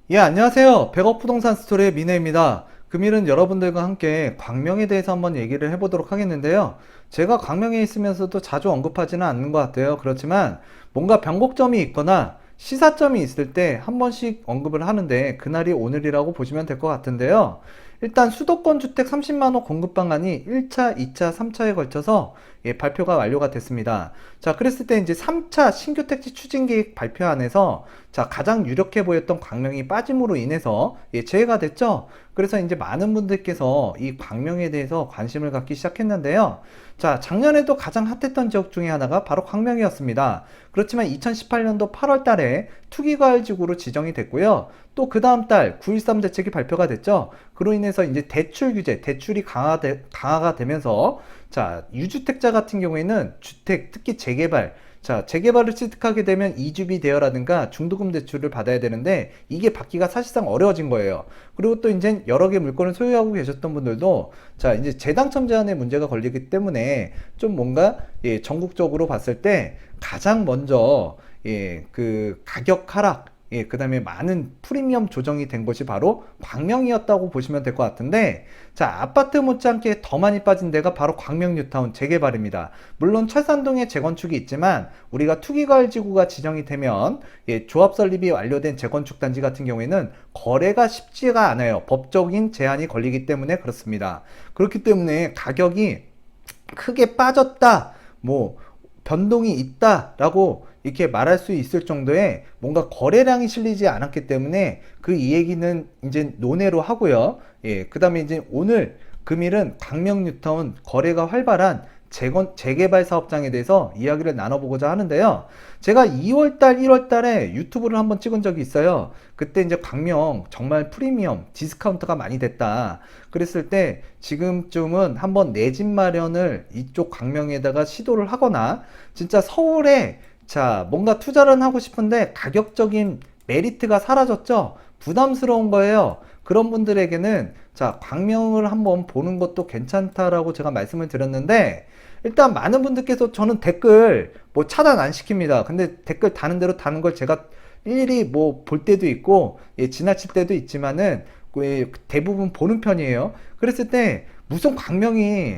예, 안녕하세요. 백억 부동산 스토리의 미네입니다. 금일은 여러분들과 함께 광명에 대해서 한번 얘기를 해보도록 하겠는데요. 제가 광명에 있으면서도 자주 언급하지는 않는 것 같아요. 그렇지만 뭔가 변곡점이 있거나 시사점이 있을 때 한 번씩 언급을 하는데 그날이 오늘이라고 보시면 될 것 같은데요. 일단 수도권 주택 30만호 공급 방안이 1차, 2차, 3차에 걸쳐서 발표가 완료가 됐습니다. 자, 그랬을 때 이제 3차 신규 택지 추진 계획 발표안에서 자, 가장 유력해 보였던 광명이 빠짐으로 인해서 제외가 됐죠. 그래서 이제 많은 분들께서 이 광명에 대해서 관심을 갖기 시작했는데요. 자, 작년에도 가장 핫했던 지역 중에 하나가 바로 광명이었습니다. 그렇지만 2018년도 8월 달에 투기과열지구로 지정이 됐고요. 또 그 다음 달 9.13 대책이 발표가 됐죠. 그로 인해서 이제 대출 규제, 대출이 강화가 되면서 자, 유주택자 같은 경우에는 주택, 특히 재개발, 자, 재개발을 취득하게 되면 이주비 대여라든가 중도금 대출을 받아야 되는데 이게 받기가 사실상 어려워진 거예요. 그리고 또 이제 여러 개 물건을 소유하고 계셨던 분들도 자, 이제 재당첨 제한에 문제가 걸리기 때문에 좀 뭔가 전국적으로 봤을 때 가장 먼저 그 가격 하락 그 다음에 많은 프리미엄 조정이 된 것이 바로 광명이었다고 보시면 될 것 같은데, 자, 아파트 못지않게 더 많이 빠진 데가 바로 광명 뉴타운 재개발입니다. 물론 철산동에 재건축이 있지만 우리가 투기과열지구가 지정이 되면 조합 설립이 완료된 재건축 단지 같은 경우에는 거래가 쉽지가 않아요. 법적인 제한이 걸리기 때문에 그렇습니다. 그렇기 때문에 가격이 크게 빠졌다, 뭐 변동이 있다라고 이렇게 말할 수 있을 정도의 뭔가 거래량이 실리지 않았기 때문에 그 이 얘기는 이제 논외로 하고요. 그 다음에 이제 오늘 금일은 광명 뉴타운 거래가 활발한 재개발 사업장에 대해서 이야기를 나눠보고자 하는데요. 제가 2월달, 1월달에 유튜브를 한번 찍은 적이 있어요. 그때 이제 광명 정말 프리미엄 디스카운트가 많이 됐다. 그랬을 때 지금쯤은 한번 내 집 마련을 이쪽 광명에다가 시도를 하거나 진짜 서울에 자, 뭔가 투자를 하고 싶은데 가격적인 메리트가 사라졌죠? 부담스러운 거예요. 그런 분들에게는 자, 광명을 한번 보는 것도 괜찮다라고 제가 말씀을 드렸는데 일단 많은 분들께서 저는 댓글 뭐 차단 안 시킵니다. 근데 댓글 다는 대로 다는 걸 제가 일일이 뭐 볼 때도 있고 지나칠 때도 있지만은 대부분 보는 편이에요. 그랬을 때 무슨 광명이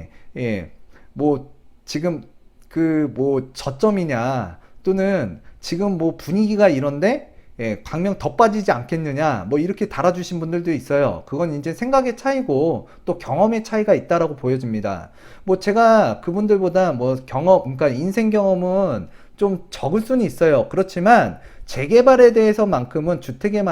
뭐 지금 그 뭐 저점이냐 또는 지금 뭐 분위기가 이런데 광명 더 빠지지 않겠느냐 뭐 이렇게 달아주신 분들도 있어요. 그건 이제 생각의 차이고 또 경험의 차이가 있다라고 보여집니다. 뭐 제가 그분들보다 뭐 경험, 그러니까 인생 경험은 좀 적을 수는 있어요. 그렇지만 재개발에 대해서만큼은 주택에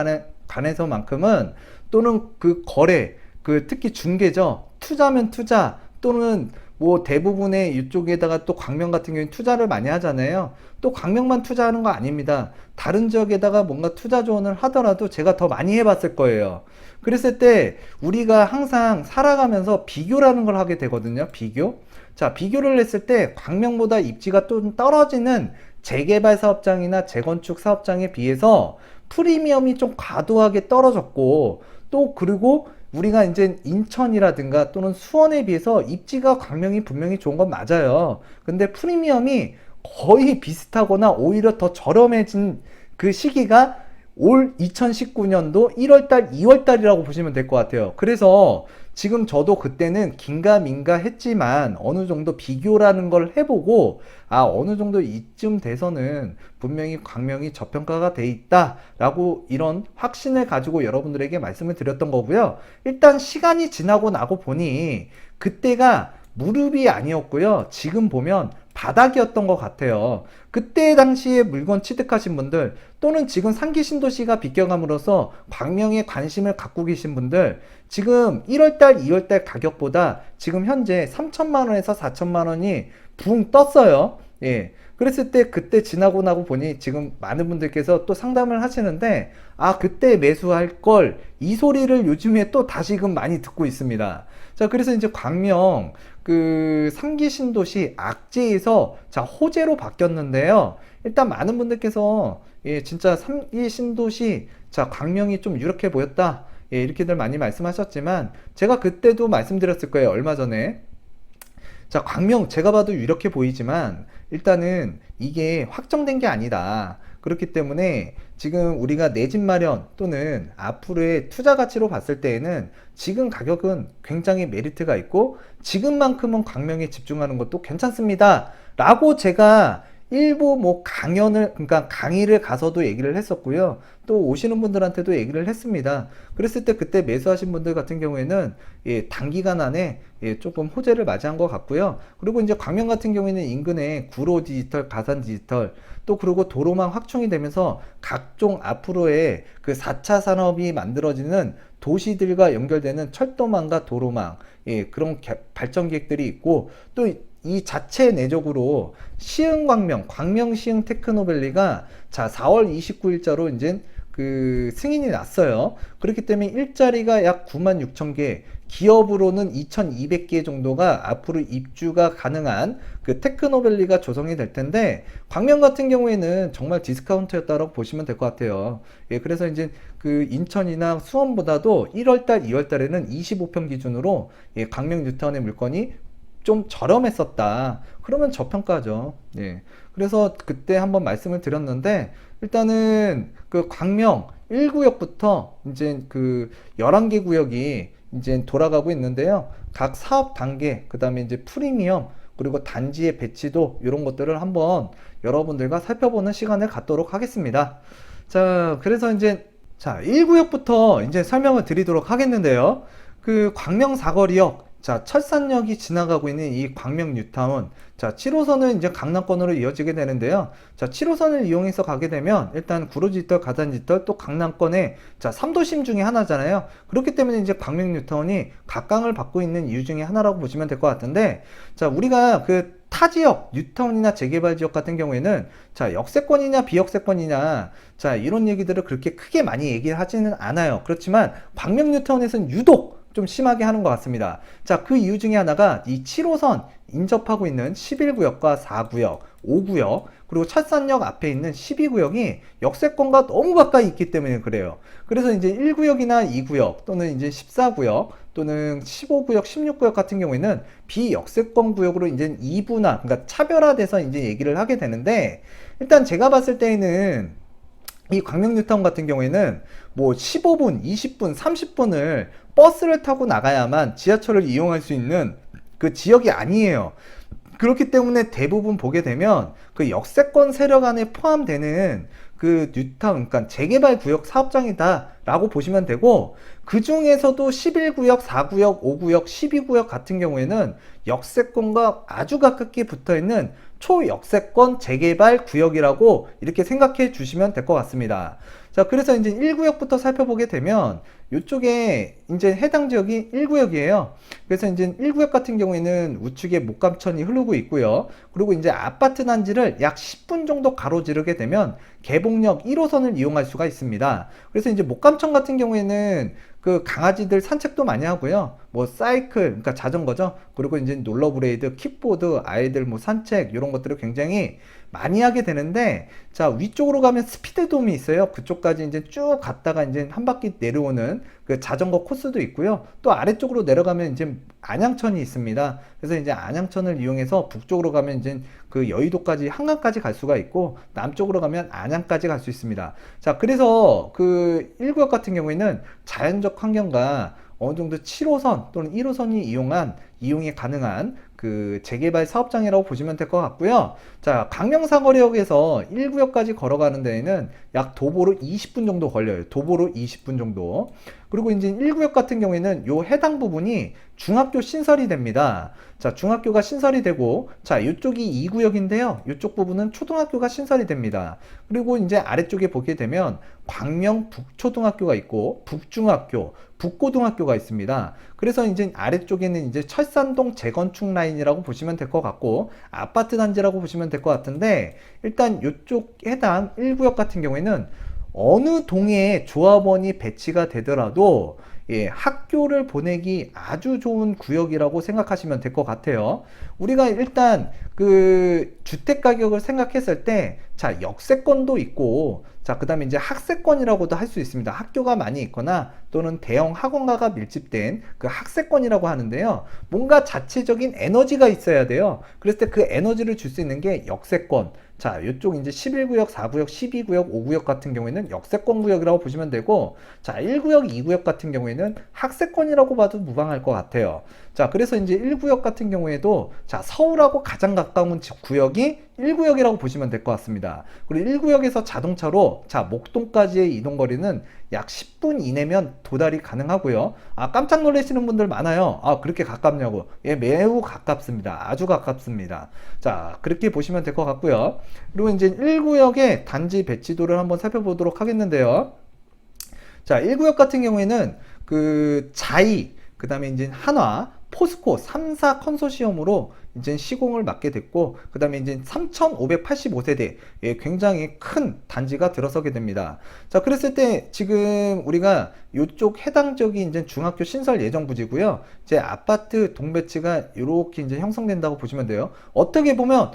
관해서만큼은 또는 그 거래, 그 특히 중개죠. 투자면 투자 또는 뭐 대부분의 이쪽에다가 또 광명 같은 경우에 투자를 많이 하잖아요. 또 광명만 투자하는 거 아닙니다. 다른 지역에다가 뭔가 투자 조언을 하더라도 제가 더 많이 해봤을 거예요. 그랬을 때 우리가 항상 살아가면서 비교라는 걸 하게 되거든요. 비교. 자, 비교를 했을 때 광명보다 입지가 좀 떨어지는 재개발 사업장이나 재건축 사업장에 비해서 프리미엄이 좀 과도하게 떨어졌고 또 그리고 우리가 이제 인천이라든가 또는 수원에 비해서 입지가 광명이 분명히 좋은 건 맞아요. 근데 프리미엄이 거의 비슷하거나 오히려 더 저렴해진 그 시기가 올 2019년도 1월달, 2월달이라고 보시면 될 것 같아요. 그래서 지금 저도 그때는 긴가민가 했지만 어느 정도 비교라는 걸 해보고 어느 정도 이쯤 돼서는 분명히 광명이 저평가가 돼 있다라고 이런 확신을 가지고 여러분들에게 말씀을 드렸던 거고요. 일단 시간이 지나고 나고 보니 그때가 무릎이 아니었고요. 지금 보면 바닥이었던 것 같아요. 그때 당시에 물건 취득하신 분들 또는 지금 상기 신도시가 비껴감으로써 광명에 관심을 갖고 계신 분들 지금 1월달, 2월달 가격보다 지금 현재 3천만 원에서 4천만 원이 붕 떴어요. 그랬을 때 그때 지나고 나고 보니 지금 많은 분들께서 또 상담을 하시는데 그때 매수할 걸 이 소리를 요즘에 또 다시금 많이 듣고 있습니다. 자, 그래서 이제 광명 그 3기 신도시 악재에서 자 호재로 바뀌었는데요. 일단 많은 분들께서 진짜 3기 신도시 자 광명이 좀 유력해 보였다. 이렇게들 많이 말씀하셨지만 제가 그때도 말씀드렸을 거예요. 얼마 전에 자, 광명 제가 봐도 유력해 보이지만 일단은 이게 확정된 게 아니다. 그렇기 때문에 지금 우리가 내 집 마련 또는 앞으로의 투자 가치로 봤을 때에는 지금 가격은 굉장히 메리트가 있고 지금만큼은 광명에 집중하는 것도 괜찮습니다 라고 제가 일부 뭐 강연을 그러니까 강의를 가서도 얘기를 했었고요. 또 오시는 분들한테도 얘기를 했습니다. 그랬을 때 그때 매수하신 분들 같은 경우에는 예, 단기간 안에 예, 조금 호재를 맞이한 것 같고요. 그리고 이제 광명 같은 경우에는 인근에 구로 디지털, 가산 디지털 또 그리고 도로망 확충이 되면서 각종 앞으로의 그 4차 산업이 만들어지는 도시들과 연결되는 철도망과 도로망 예, 그런 발전 계획들이 있고 또 이 자체 내적으로 시흥광명, 광명시흥 테크노밸리가 자 4월 29일자로 이제 그 승인이 났어요. 그렇기 때문에 일자리가 약 96,000개, 기업으로는 2,200개 정도가 앞으로 입주가 가능한 그 테크노밸리가 조성이 될 텐데 광명 같은 경우에는 정말 디스카운트였다고 보시면 될 것 같아요. 예, 그래서 이제 그 인천이나 수원보다도 1월달, 2월달에는 25평 기준으로 예, 광명 뉴타운의 물건이 좀 저렴했었다. 그러면 저평가죠. 예. 그래서 그때 한번 말씀을 드렸는데 일단은 그 광명 1구역부터 이제 그 11개 구역이 이제 돌아가고 있는데요. 각 사업 단계, 그 다음에 이제 프리미엄, 그리고 단지의 배치도 이런 것들을 한번 여러분들과 살펴보는 시간을 갖도록 하겠습니다. 자, 그래서 이제 자, 1구역부터 이제 설명을 드리도록 하겠는데요. 그 광명 사거리역 자, 철산역이 지나가고 있는 이 광명 뉴타운. 자, 7호선은 이제 강남권으로 이어지게 되는데요. 자, 7호선을 이용해서 가게 되면 일단 구로지털, 가산지털, 또 강남권의 자, 3도심 중에 하나잖아요. 그렇기 때문에 이제 광명 뉴타운이 각광을 받고 있는 이유 중에 하나라고 보시면 될 것 같은데, 자, 우리가 그 타 지역, 뉴타운이나 재개발 지역 같은 경우에는 자, 역세권이냐 비역세권이냐 자, 이런 얘기들을 그렇게 크게 많이 얘기를 하지는 않아요. 그렇지만 광명 뉴타운에서는 유독 좀 심하게 하는 것 같습니다. 자, 그 이유 중에 하나가 이 7호선 인접하고 있는 11구역과 4구역, 5구역, 그리고 철산역 앞에 있는 12구역이 역세권과 너무 가까이 있기 때문에 그래요. 그래서 이제 1구역이나 2구역 또는 이제 14구역 또는 15구역, 16구역 같은 경우에는 비역세권 구역으로 이제 2분화, 그러니까 차별화돼서 이제 얘기를 하게 되는데 일단 제가 봤을 때에는 이 광명 뉴타운 같은 경우에는 뭐 15분, 20분, 30분을 버스를 타고 나가야만 지하철을 이용할 수 있는 그 지역이 아니에요. 그렇기 때문에 대부분 보게 되면 그 역세권 세력 안에 포함되는 그 뉴타운, 그러니까 재개발 구역 사업장이다 라고 보시면 되고 그 중에서도 11구역, 4구역, 5구역, 12구역 같은 경우에는 역세권과 아주 가깝게 붙어있는 초역세권 재개발 구역이라고 이렇게 생각해 주시면 될 것 같습니다. 자, 그래서 이제 1구역부터 살펴보게 되면 이쪽에 이제 해당 지역이 1구역이에요. 그래서 이제 1구역 같은 경우에는 우측에 목감천이 흐르고 있고요. 그리고 이제 아파트 단지를 약 10분 정도 가로지르게 되면 개봉역 1호선을 이용할 수가 있습니다. 그래서 이제 목감천 같은 경우에는 그 강아지들 산책도 많이 하고요. 뭐 사이클, 그러니까 자전거죠. 그리고 이제 롤러브레이드, 킥보드, 아이들 뭐 산책 이런 것들을 굉장히 많이 하게 되는데 자, 위쪽으로 가면 스피드돔이 있어요. 그쪽까지 이제 쭉 갔다가 이제 한 바퀴 내려오는 그 자전거 코스도 있고요. 또 아래쪽으로 내려가면 이제 안양천이 있습니다. 그래서 이제 안양천을 이용해서 북쪽으로 가면 이제 그 여의도까지 한강까지 갈 수가 있고 남쪽으로 가면 안양까지 갈 수 있습니다. 자, 그래서 그 1구역 같은 경우에는 자연적 환경과 어느 정도 7호선 또는 1호선이 이용이 가능한 그 재개발 사업장이라고 보시면 될 것 같고요. 자, 강명사거리역에서 1구역까지 걸어가는 데에는 약 도보로 20분 정도 걸려요. 도보로 20분 정도. 그리고 이제 1구역 같은 경우에는 요 해당 부분이 중학교 신설이 됩니다. 자, 중학교가 신설이 되고, 자, 이쪽이 2구역인데요. 이쪽 부분은 초등학교가 신설이 됩니다. 그리고 이제 아래쪽에 보게 되면 광명 북초등학교가 있고, 북중학교, 북고등학교가 있습니다. 그래서 이제 아래쪽에는 이제 철산동 재건축 라인이라고 보시면 될 것 같고, 아파트 단지라고 보시면 될 것 같은데, 일단 이쪽 해당 1구역 같은 경우에는 어느 동에 조합원이 배치가 되더라도 예, 학교를 보내기 아주 좋은 구역이라고 생각하시면 될 것 같아요. 우리가 일단 그 주택 가격을 생각했을 때 자, 역세권도 있고, 자, 그 다음에 이제 학세권이라고도 할 수 있습니다. 학교가 많이 있거나 또는 대형 학원가가 밀집된 그 학세권이라고 하는데요. 뭔가 자체적인 에너지가 있어야 돼요. 그랬을 때 그 에너지를 줄 수 있는 게 역세권. 자, 이쪽 이제 11구역, 4구역, 12구역, 5구역 같은 경우에는 역세권 구역이라고 보시면 되고, 자, 1구역, 2구역 같은 경우에는 학세권이라고 봐도 무방할 것 같아요. 자, 그래서 이제 1구역 같은 경우에도, 자, 서울하고 가장 가까운 구역이 1구역이라고 보시면 될 것 같습니다. 그리고 1구역에서 자동차로, 자, 목동까지의 이동거리는 약 10분 이내면 도달이 가능하고요. 아, 깜짝 놀라시는 분들 많아요. 아, 그렇게 가깝냐고. 예, 매우 가깝습니다. 아주 가깝습니다. 자, 그렇게 보시면 될 것 같고요. 그리고 이제 1구역의 단지 배치도를 한번 살펴보도록 하겠는데요. 자, 1구역 같은 경우에는 그 자이, 그 다음에 이제 한화, 포스코 3사 컨소시엄으로 이제 시공을 맡게 됐고, 그 다음에 이제 3,585세대, 예, 굉장히 큰 단지가 들어서게 됩니다. 자, 그랬을 때 지금 우리가 이쪽 해당 지역이 이제 중학교 신설 예정 부지고요. 이제 아파트 동배치가 이렇게 이제 형성된다고 보시면 돼요. 어떻게 보면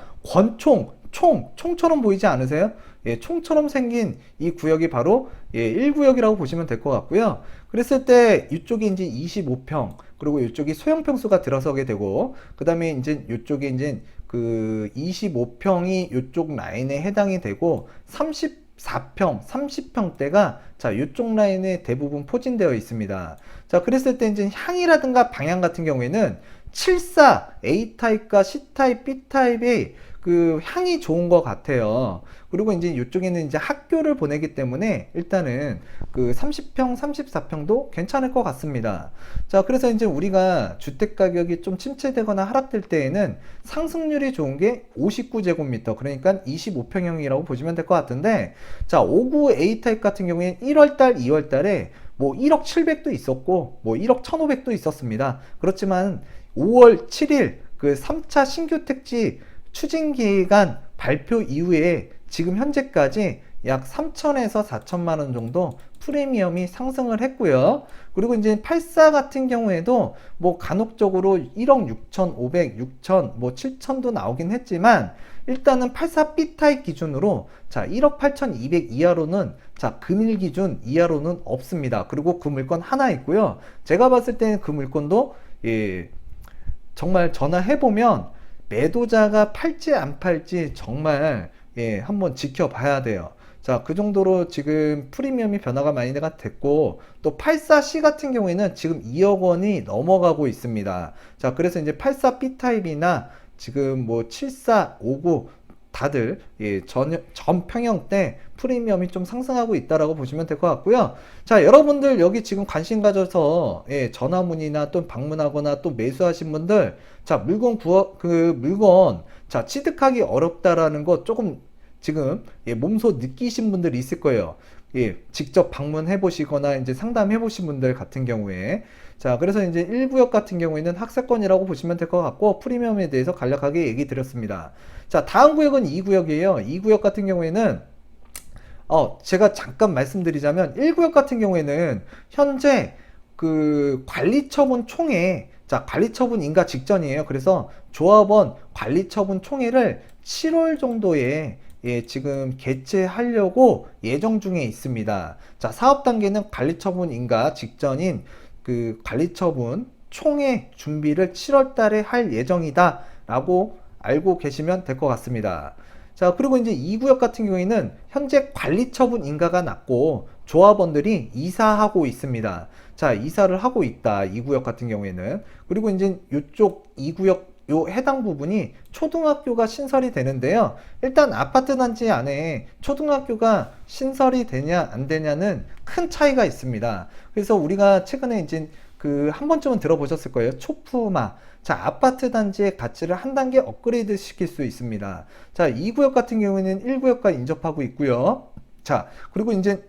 총처럼 보이지 않으세요? 예, 총처럼 생긴 이 구역이 바로, 예, 1구역이라고 보시면 될 것 같고요. 그랬을 때 이쪽이 이제 25평, 그리고 이쪽이 소형 평수가 들어서게 되고, 그 다음에 이제 이쪽에 이제 그 25평이 이쪽 라인에 해당이 되고, 34평, 30평대가 자, 이쪽 라인에 대부분 포진되어 있습니다. 자, 그랬을 때 이제 향이라든가 방향 같은 경우에는 74 A타입과 C타입, B타입의 그 향이 좋은 것 같아요. 그리고 이제 이쪽에는 이제 학교를 보내기 때문에 일단은 그 30평, 34평도 괜찮을 것 같습니다. 자, 그래서 이제 우리가 주택 가격이 좀 침체되거나 하락될 때에는 상승률이 좋은 게 59제곱미터, 그러니까 25평형이라고 보시면 될 것 같은데, 자, 59 A타입 같은 경우에 1월달, 2월달에 뭐 1억 7백도 있었고, 뭐 1억 1,500도 있었습니다. 그렇지만 5월 7일 그 3차 신규 택지 추진 기간 발표 이후에 지금 현재까지 약 3천에서 4천만 원 정도 프리미엄이 상승을 했고요. 그리고 이제 84 같은 경우에도 뭐 간혹적으로 1억 6,500, 6천, 뭐 7천도 나오긴 했지만, 일단은 84B 타입 기준으로 자, 1억 8,200 이하로는, 자, 금일 기준 이하로는 없습니다. 그리고 그 물건 하나 있고요. 제가 봤을 때는 그 물건도, 예, 정말 전화해보면 매도자가 팔지 안 팔지 정말, 예, 한번 지켜봐야 돼요. 자, 그 정도로 지금 프리미엄이 변화가 많이 됐고, 또 84C 같은 경우에는 지금 2억 원이 넘어가고 있습니다. 자, 그래서 이제 84B 타입이나 지금 뭐 74, 59 다들, 예, 전 평형 때 프리미엄이 좀 상승하고 있다라고 보시면 될 것 같고요. 자, 여러분들 여기 지금 관심 가져서, 예, 전화 문의나 또 방문하거나 또 매수하신 분들, 자, 물건 자, 취득하기 어렵다라는 거 조금 지금, 예, 몸소 느끼신 분들이 있을 거예요. 예, 직접 방문해 보시거나 이제 상담해 보신 분들 같은 경우에. 자, 그래서 이제 1구역 같은 경우에는 학세권이라고 보시면 될 것 같고, 프리미엄에 대해서 간략하게 얘기 드렸습니다. 자, 다음 구역은 2구역이에요. 2구역 같은 경우에는 제가 잠깐 말씀드리자면, 1구역 같은 경우에는 현재 그 관리처분 총회, 자, 관리처분 인가 직전이에요. 그래서 조합원 관리처분 총회를 7월 정도에, 예, 지금 개최하려고 예정 중에 있습니다. 자, 사업 단계는 관리처분 인가 직전인 그 관리처분 총회 준비를 7월 달에 할 예정이다 라고 알고 계시면 될 것 같습니다. 자, 그리고 이제 2구역 같은 경우에는 현재 관리처분 인가가 났고 조합원들이 이사하고 있습니다. 자, 이사를 하고 있다, 2구역 같은 경우에는. 그리고 이제 이쪽 2구역 요 해당 부분이 초등학교가 신설이 되는데요. 일단 아파트 단지 안에 초등학교가 신설이 되냐 안 되냐는 큰 차이가 있습니다. 그래서 우리가 최근에 이제 그 한 번쯤은 들어보셨을 거예요. 초품화. 자, 아파트 단지의 가치를 한 단계 업그레이드 시킬 수 있습니다. 자, 2구역 같은 경우에는 1구역과 인접하고 있고요. 자, 그리고 이제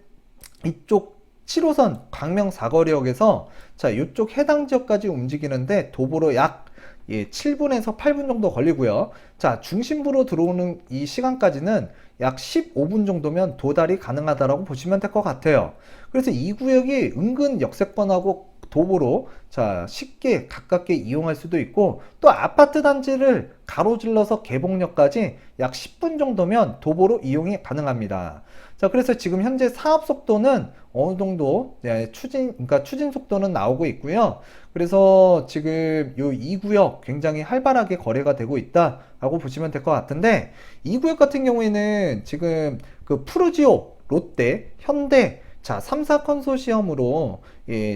이쪽 7호선 광명 사거리역에서, 자, 이쪽 해당 지역까지 움직이는데 도보로 약, 예, 7분에서 8분 정도 걸리고요. 자, 중심부로 들어오는 이 시간까지는 약 15분 정도면 도달이 가능하다라고 보시면 될 것 같아요. 그래서 이 구역이 은근 역세권하고 도보로 자 쉽게 가깝게 이용할 수도 있고, 또 아파트 단지를 가로질러서 개봉역까지 약 10분 정도면 도보로 이용이 가능합니다. 자, 그래서 지금 현재 사업 속도는 어느 정도 그러니까 추진 속도는 나오고 있고요. 그래서 지금 요 2구역 굉장히 활발하게 거래가 되고 있다라고 보시면 될 것 같은데, 2구역 같은 경우에는 지금 그 푸르지오, 롯데, 현대 자 3사 컨소시엄으로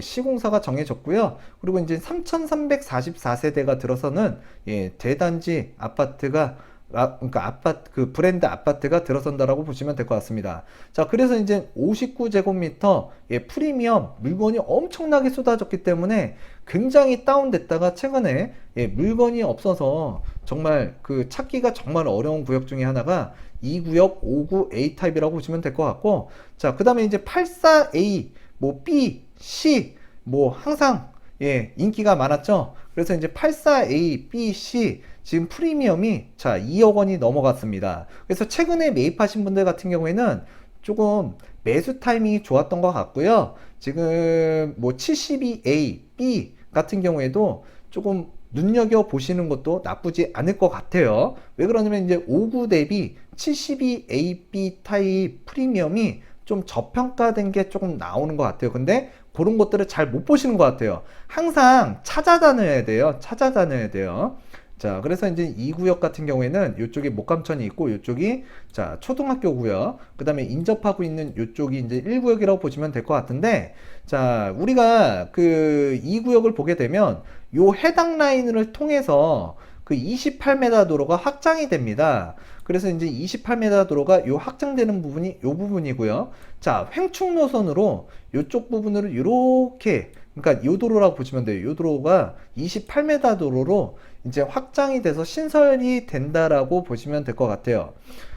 시공사가 정해졌고요. 그리고 이제 3344세대가 들어서는 대단지 아파트가 그러니까 아파트 그 브랜드 아파트가 들어선다라고 보시면 될 것 같습니다. 자, 그래서 이제 59제곱미터 프리미엄 물건이 엄청나게 쏟아졌기 때문에 굉장히 다운됐다가 최근에 물건이 없어서 정말 그 찾기가 정말 어려운 구역 중에 하나가 2구역 5구 A 타입이라고 보시면 될 것 같고, 자, 그 다음에 이제 84A 뭐 B, C 뭐 항상 인기가 많았죠. 그래서 이제 84A, B, C 지금 프리미엄이 자 2억 원이 넘어갔습니다. 그래서 최근에 매입하신 분들 같은 경우에는 조금 매수 타이밍이 좋았던 것 같고요. 지금 뭐 72A, B 같은 경우에도 조금 눈여겨 보시는 것도 나쁘지 않을 것 같아요. 왜 그러냐면 이제 59 대비 72A, B 타입 프리미엄이 좀 저평가된 게 조금 나오는 것 같아요. 근데 그런 것들을 잘 못 보시는 것 같아요. 항상 찾아다녀야 돼요. 찾아다녀야 돼요. 자, 그래서 이제 2구역 같은 경우에는 이쪽이 목감천이 있고 이쪽이 자 초등학교고요. 그 다음에 인접하고 있는 이쪽이 이제 1구역이라고 보시면 될 것 같은데, 자 우리가 그 2구역을 보게 되면 요 해당 라인을 통해서 그 28m 도로가 확장이 됩니다. 그래서 이제 28m 도로가 요 확장되는 부분이 요 부분이고요. 자, 횡충 노선으로 요쪽 부분으로 이렇게, 그러니까 요 도로라고 보시면 돼요. 요 도로가 28m 도로로 이제 확장이 돼서 신설이 된다라고 보시면 될 것 같아요.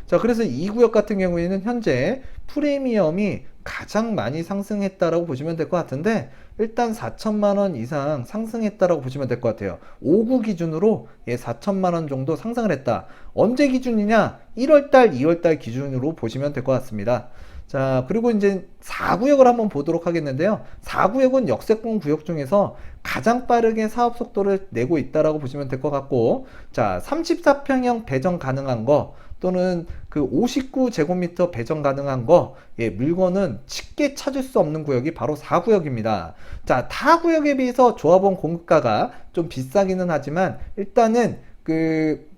자, 그래서 이 구역 같은 경우에는 현재 프리미엄이 가장 많이 상승했다라고 보시면 될 것 같은데, 일단 4천만 원 이상 상승했다라고 보시면 될 것 같아요. 5구 기준으로 4천만 원 정도 상승을 했다. 언제 기준이냐? 1월달, 2월달 기준으로 보시면 될 것 같습니다. 자, 그리고 이제 4구역을 한번 보도록 하겠는데요. 4구역은 역세권 구역 중에서 가장 빠르게 사업 속도를 내고 있다라고 보시면 될 것 같고, 자, 34평형 배정 가능한 거 또는 그 59제곱미터 배정 가능한 거, 물건은 쉽게 찾을 수 없는 구역이 바로 4구역입니다. 자, 타 구역에 비해서 조합원 공급가가 좀 비싸기는 하지만 일단은 그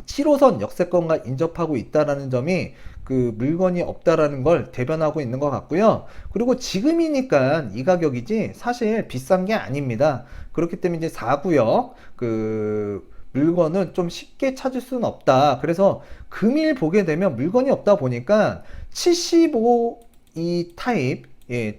7호선 역세권과 인접하고 있다라는 점이 그 물건이 없다라는 걸 대변하고 있는 것 같고요. 그리고 지금이니까 이 가격이지 사실 비싼 게 아닙니다. 그렇기 때문에 이제 4구역 그 물건은 좀 쉽게 찾을 수는 없다. 그래서 금일 보게 되면 물건이 없다 보니까 75 이 타입,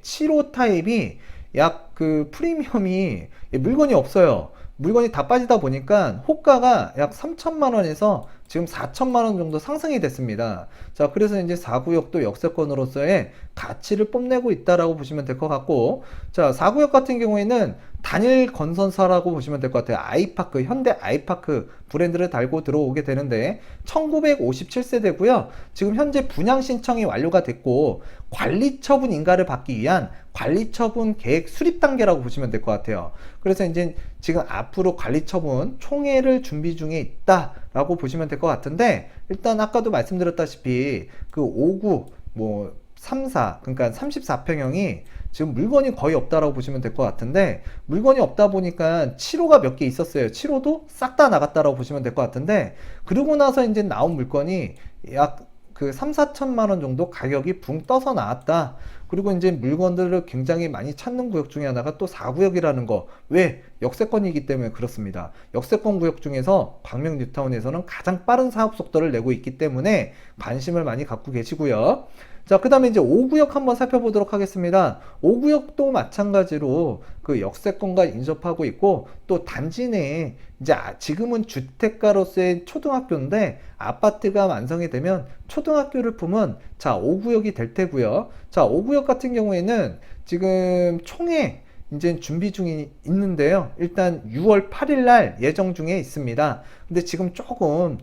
75 타입이 약 그 프리미엄이 물건이 없어요. 물건이 다 빠지다 보니까 호가가 약 3천만 원에서 지금 4천만 원 정도 상승이 됐습니다. 자, 그래서 이제 4구역도 역세권으로서의 가치를 뽐내고 있다라고 보시면 될 것 같고, 자, 4구역 같은 경우에는 단일 건설사라고 보시면 될 것 같아요. 아이파크, 현대 아이파크 브랜드를 달고 들어오게 되는데 1957세대고요. 지금 현재 분양 신청이 완료가 됐고 관리처분 인가를 받기 위한 관리처분 계획 수립 단계라고 보시면 될 것 같아요. 그래서 이제 지금 앞으로 관리처분 총회를 준비 중에 있다라고 보시면 될 것 같은데, 일단 아까도 말씀드렸다시피 그 5구 뭐 3사 그러니까 34평형이 지금 물건이 거의 없다라고 보시면 될 것 같은데, 물건이 없다 보니까 7호가 몇 개 있었어요. 7호도 싹 다 나갔다라고 보시면 될 것 같은데, 그러고 나서 이제 나온 물건이 약 그 3, 4천만 원 정도 가격이 붕 떠서 나왔다. 그리고 이제 물건들을 굉장히 많이 찾는 구역 중에 하나가 또 4구역이라는 거. 왜? 역세권이기 때문에 그렇습니다. 역세권 구역 중에서 광명 뉴타운에서는 가장 빠른 사업 속도를 내고 있기 때문에 관심을 많이 갖고 계시고요. 자, 그 다음에 이제 5구역 한번 살펴보도록 하겠습니다. 5구역도 마찬가지로 그 역세권과 인접하고 있고, 또 단지 내에 이제 지금은 주택가로서의 초등학교인데 아파트가 완성이 되면 초등학교를 품은 자 5구역이 될 테고요. 자, 5구역 같은 경우에는 지금 총회 이제 준비 중이 있는데요. 일단 6월 8일 날 예정 중에 있습니다. 근데 지금 조금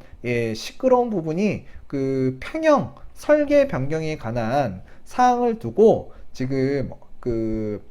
시끄러운 부분이 그 평형 설계 변경에 관한 사항을 두고 지금 그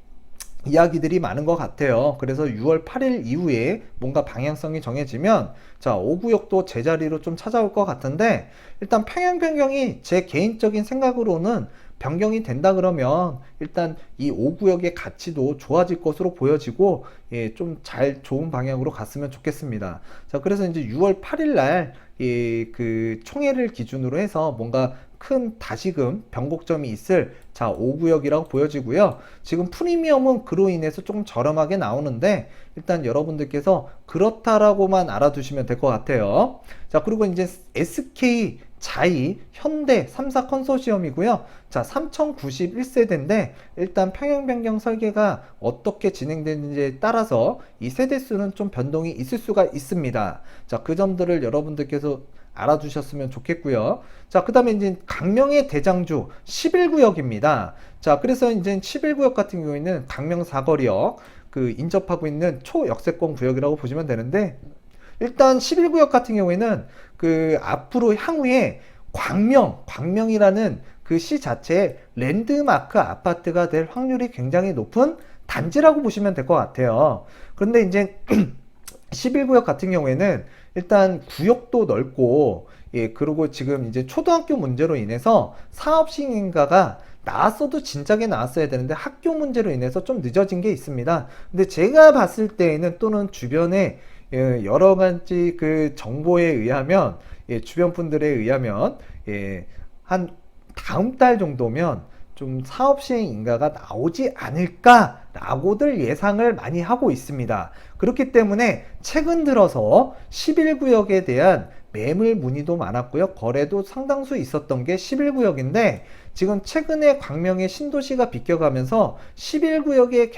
이야기들이 많은 것 같아요. 그래서 6월 8일 이후에 뭔가 방향성이 정해지면 자, 5구역도 제자리로 좀 찾아올 것 같은데 일단 평형 변경이 제 개인적인 생각으로는 변경이 된다 그러면 일단 이 5구역의 가치도 좋아질 것으로 보여지고 예, 좀 잘 좋은 방향으로 갔으면 좋겠습니다. 자, 그래서 이제 6월 8일 날 이 그 총회를 기준으로 해서 뭔가 큰 다시금 변곡점이 있을 자 5구역이라고 보여지고요. 지금 프리미엄은 그로 인해서 조금 저렴하게 나오는데 일단 여러분들께서 그렇다라고만 알아두시면 될 것 같아요. 자, 그리고 이제 SK 자이 현대 3사 컨소시엄이고요. 자, 3091세대인데 일단 평형 변경 설계가 어떻게 진행되는지에 따라서 이 세대수는 좀 변동이 있을 수가 있습니다. 자, 그 점들을 여러분들께서 알아두셨으면 좋겠고요. 자, 그 다음에 이제 강명의 대장주 11구역입니다. 자, 그래서 이제 11구역 같은 경우에는 강명 사거리역 그 인접하고 있는 초역세권 구역이라고 보시면 되는데 일단 11구역 같은 경우에는 그 앞으로 향후에 광명이라는 그 시 자체의 랜드마크 아파트가 될 확률이 굉장히 높은 단지라고 보시면 될 것 같아요. 그런데 이제 11구역 같은 경우에는 일단 구역도 넓고 예, 그리고 지금 이제 초등학교 문제로 인해서 사업 시행인가가 나왔어도 진작에 나왔어야 되는데 학교 문제로 인해서 좀 늦어진 게 있습니다. 근데 제가 봤을 때에는 또는 주변에 예, 여러 가지 그 정보에 의하면 예, 주변 분들에 의하면 예, 한 다음 달 정도면 좀 사업 시행 인가가 나오지 않을까라고들 예상을 많이 하고 있습니다. 그렇기 때문에 최근 들어서 11구역에 대한 매물 문의도 많았고요. 거래도 상당수 있었던 게 11구역인데 지금 최근에 광명의 신도시가 비껴가면서 11구역에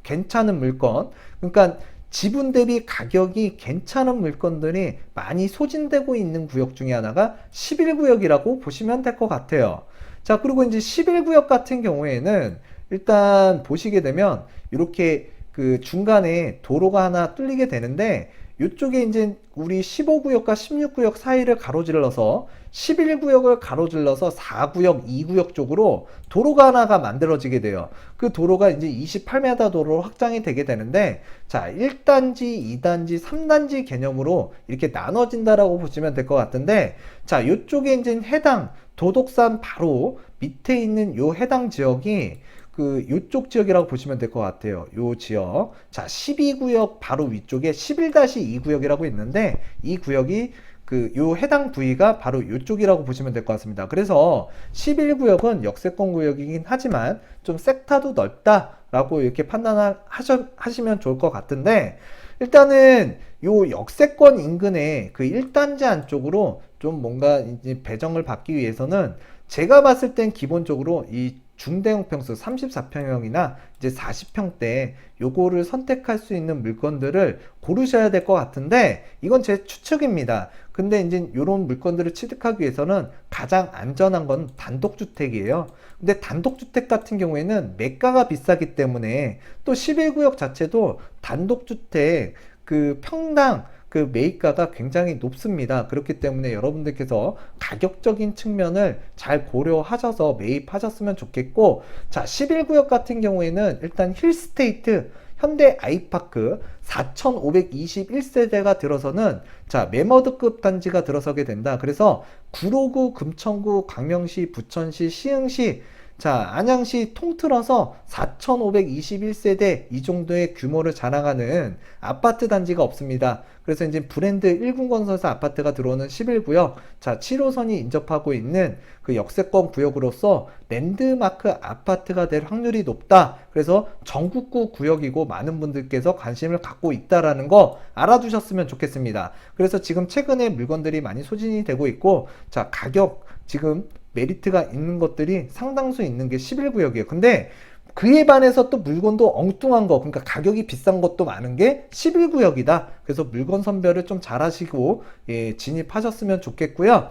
괜찮은 물건, 그러니까 지분 대비 가격이 괜찮은 물건들이 많이 소진되고 있는 구역 중에 하나가 11구역이라고 보시면 될 것 같아요. 자, 그리고 이제 11구역 같은 경우에는 일단 보시게 되면 이렇게 그 중간에 도로가 하나 뚫리게 되는데 이쪽에 이제 우리 15구역과 16구역 사이를 가로질러서 11구역을 가로질러서 4구역, 2구역 쪽으로 도로가 하나가 만들어지게 돼요. 그 도로가 이제 28m 도로로 확장이 되게 되는데 자, 1단지, 2단지, 3단지 개념으로 이렇게 나눠진다라고 보시면 될 것 같은데 자, 이쪽에 이제 해당 도덕산 바로 밑에 있는 요 해당 지역이 그 요쪽 지역이라고 보시면 될 것 같아요. 요 지역. 자, 12구역 바로 위쪽에 11-2구역이라고 있는데 이 구역이 그 요 해당 부위가 바로 요쪽이라고 보시면 될 것 같습니다. 그래서 11구역은 역세권 구역이긴 하지만 좀 섹터도 넓다라고 이렇게 판단하시면 좋을 것 같은데 일단은 요 역세권 인근의 그 1단지 안쪽으로 좀 뭔가 이제 배정을 받기 위해서는 제가 봤을 땐 기본적으로 이 중대형 평수 34평형이나 이제 40평대 요거를 선택할 수 있는 물건들을 고르셔야 될 것 같은데 이건 제 추측입니다. 근데 이제 요런 물건들을 취득하기 위해서는 가장 안전한 건 단독주택이에요. 근데 단독주택 같은 경우에는 매가가 비싸기 때문에 또 11구역 자체도 단독주택 그 평당 그 매입가가 굉장히 높습니다. 그렇기 때문에 여러분들께서 가격적인 측면을 잘 고려하셔서 매입하셨으면 좋겠고 자 11구역 같은 경우에는 일단 힐스테이트 현대 아이파크 4521세대가 들어서는 자 매머드급 단지가 들어서게 된다. 그래서 구로구, 금천구, 광명시, 부천시, 시흥시 자, 안양시 통틀어서 4521세대 이 정도의 규모를 자랑하는 아파트 단지가 없습니다. 그래서 이제 브랜드 1군건설사 아파트가 들어오는 11구역, 자, 7호선이 인접하고 있는 그 역세권 구역으로서 랜드마크 아파트가 될 확률이 높다. 그래서 전국구 구역이고 많은 분들께서 관심을 갖고 있다라는 거 알아두셨으면 좋겠습니다. 그래서 지금 최근에 물건들이 많이 소진이 되고 있고, 자, 가격 지금 메리트가 있는 것들이 상당수 있는 게 11구역이에요. 근데 그에 반해서 또 물건도 엉뚱한 거, 그러니까 가격이 비싼 것도 많은 게 11구역이다. 그래서 물건 선별을 좀 잘 하시고, 예, 진입하셨으면 좋겠고요.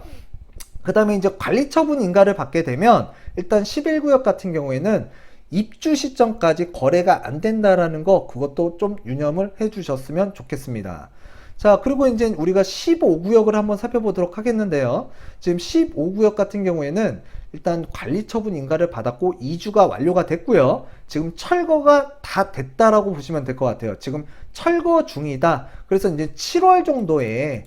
그 다음에 이제 관리처분 인가를 받게 되면, 일단 11구역 같은 경우에는 입주 시점까지 거래가 안 된다라는 거, 그것도 좀 유념을 해 주셨으면 좋겠습니다. 자, 그리고 이제 우리가 15구역을 한번 살펴보도록 하겠는데요. 지금 15구역 같은 경우에는 일단 관리 처분 인가를 받았고 이주가 완료가 됐고요. 지금 철거가 다 됐다라고 보시면 될 것 같아요. 지금 철거 중이다. 그래서 이제 7월 정도에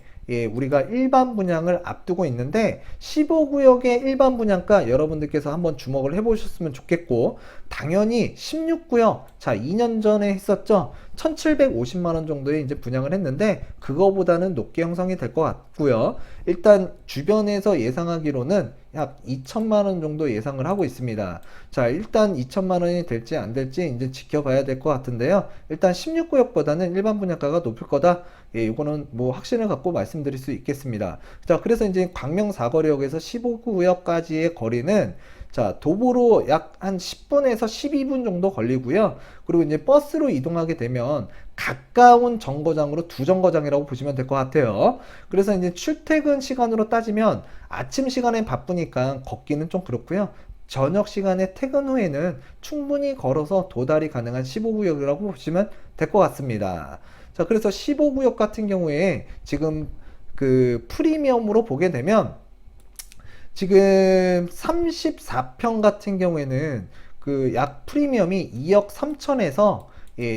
우리가 일반 분양을 앞두고 있는데 15구역의 일반 분양가 여러분들께서 한번 주목을 해보셨으면 좋겠고, 당연히 16구역, 자 2년 전에 했었죠. 1750만원 정도에 이제 분양을 했는데 그거보다는 높게 형성이 될 것 같고요. 일단 주변에서 예상하기로는 약 2천만원 정도 예상을 하고 있습니다. 자, 일단 2천만원이 될지 안 될지 이제 지켜봐야 될 것 같은데요. 일단 16구역보다는 일반 분양가가 높을 거다. 이거는 뭐 확신을 갖고 말씀드릴 수 있겠습니다. 자, 그래서 이제 광명 사거리역에서 15구역까지의 거리는 자, 도보로 약 한 10분에서 12분 정도 걸리고요. 그리고 이제 버스로 이동하게 되면 가까운 정거장으로 두 정거장이라고 보시면 될 것 같아요. 그래서 이제 출퇴근 시간으로 따지면 아침 시간엔 바쁘니까 걷기는 좀 그렇고요. 저녁 시간에 퇴근 후에는 충분히 걸어서 도달이 가능한 15구역이라고 보시면 될 것 같습니다. 자, 그래서 15구역 같은 경우에 지금 그 프리미엄으로 보게 되면 지금 34평 같은 경우에는 그 약 프리미엄이 2억 3천에서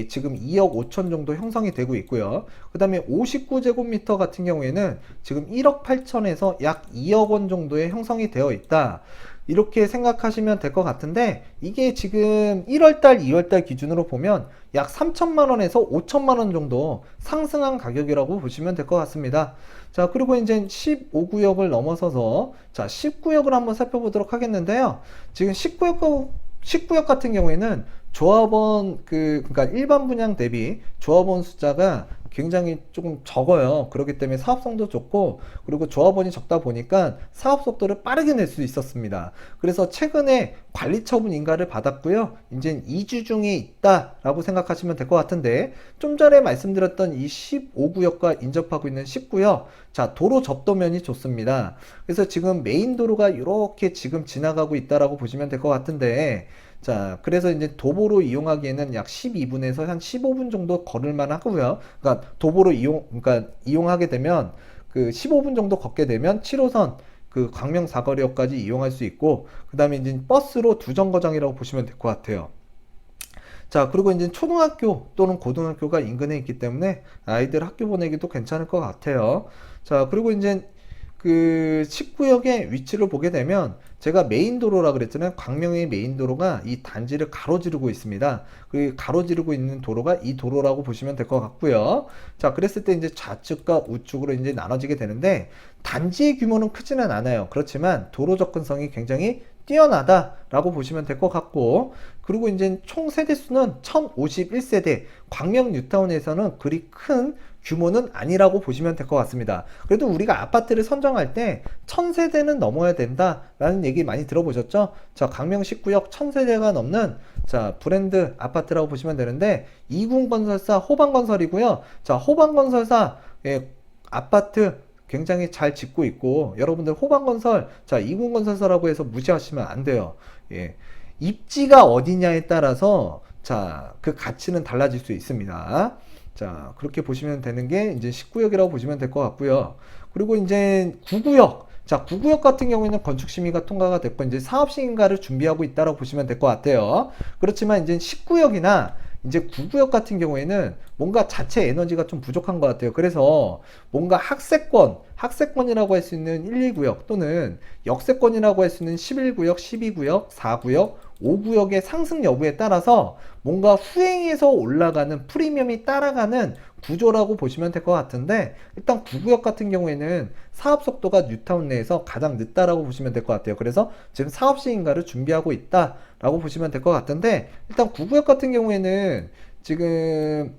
지금 2억 5천 정도 형성이 되고 있고요. 그 다음에 59제곱미터 같은 경우에는 지금 1억 8천에서 약 2억 원 정도의 형성이 되어 있다. 이렇게 생각하시면 될 것 같은데, 이게 지금 1월달, 2월달 기준으로 보면 약 3천만 원에서 5천만 원 정도 상승한 가격이라고 보시면 될 것 같습니다. 자, 그리고 이제 15구역을 넘어서서 자, 10구역을 한번 살펴보도록 하겠는데요. 지금 19구역 같은 경우에는 조합원 그러니까 일반 분양 대비 조합원 숫자가 굉장히 조금 적어요. 그렇기 때문에 사업성도 좋고, 그리고 조합원이 적다 보니까 사업 속도를 빠르게 낼 수 있었습니다. 그래서 최근에 관리 처분 인가를 받았고요. 이제 2주 중에 있다라고 생각하시면 될 것 같은데, 좀 전에 말씀드렸던 이 15구역과 인접하고 있는 10구역, 자, 도로 접도면이 좋습니다. 그래서 지금 메인 도로가 이렇게 지금 지나가고 있다라고 보시면 될 것 같은데, 자, 그래서 이제 도보로 이용하기에는 약 12분에서 한 15분 정도 걸을만 하고요. 그러니까 도보로 그러니까 이용하게 되면 그 15분 정도 걷게 되면 7호선 그 광명 사거리역까지 이용할 수 있고, 그 다음에 이제 버스로 두 정거장이라고 보시면 될 것 같아요. 자, 그리고 이제 초등학교 또는 고등학교가 인근에 있기 때문에 아이들 학교 보내기도 괜찮을 것 같아요. 자, 그리고 이제 그 19역의 위치를 보게 되면 제가 메인 도로라 그랬잖아요. 광명의 메인 도로가 이 단지를 가로지르고 있습니다. 그 가로지르고 있는 도로가 이 도로라고 보시면 될 것 같고요. 자, 그랬을 때 이제 좌측과 우측으로 이제 나눠지게 되는데, 단지의 규모는 크지는 않아요. 그렇지만 도로 접근성이 굉장히 뛰어나다라고 보시면 될 것 같고, 그리고 이제 총 세대수는 1051세대, 광명 뉴타운에서는 그리 큰 규모는 아니라고 보시면 될 것 같습니다. 그래도 우리가 아파트를 선정할 때 1000세대는 넘어야 된다라는 얘기 많이 들어보셨죠? 자, 광명 19역 1000세대가 넘는 자, 브랜드 아파트라고 보시면 되는데, 이군건설사 호방건설이고요. 자, 호방건설사 아파트 굉장히 잘 짓고 있고, 여러분들 호방건설, 자, 이군건설사라고 해서 무시하시면 안 돼요. 예. 입지가 어디냐에 따라서 자, 그 가치는 달라질 수 있습니다. 자, 그렇게 보시면 되는 게 이제 19역이라고 보시면 될 것 같고요. 그리고 이제 9구역. 자, 9구역 같은 경우에는 건축 심의가 통과가 됐고 이제 사업 시행가를 준비하고 있다라고 보시면 될 것 같아요. 그렇지만 이제 19역이나 이제 9구역 같은 경우에는 뭔가 자체 에너지가 좀 부족한 것 같아요. 그래서 뭔가 학세권이라고 할 수 있는 1, 2구역 또는 역세권이라고 할 수 있는 11구역, 12구역, 4구역, 5구역의 상승 여부에 따라서 뭔가 후행해서 올라가는 프리미엄이 따라가는 구조라고 보시면 될 것 같은데, 일단 9구역 같은 경우에는 사업 속도가 뉴타운 내에서 가장 늦다라고 보시면 될 것 같아요. 그래서 지금 사업 시행가를 준비하고 있다라고 보시면 될 것 같은데, 일단 9구역 같은 경우에는 지금